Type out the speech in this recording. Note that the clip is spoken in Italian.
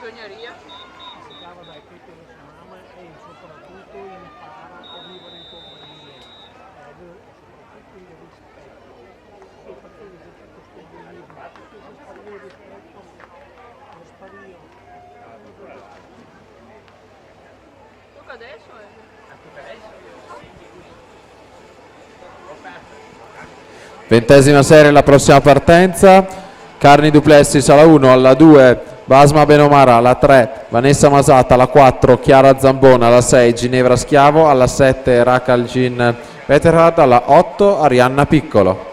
Masogneria. Si cava dai petti della sua mamma e soprattutto impara a vivere in compagnia, soprattutto il rispetto. E perché esiste questo bullismo? Perché se sparia il rispetto, non sparia. Tocca adesso, Ventesima serie, la prossima partenza. Carni Duplessis alla 1, alla 2 Basma Benomara, alla 3 Vanessa Masata, alla 4 Chiara Zambona, alla 6 Ginevra Schiavo, alla 7 Rakal Gin Veterhard, alla 8 Arianna Piccolo.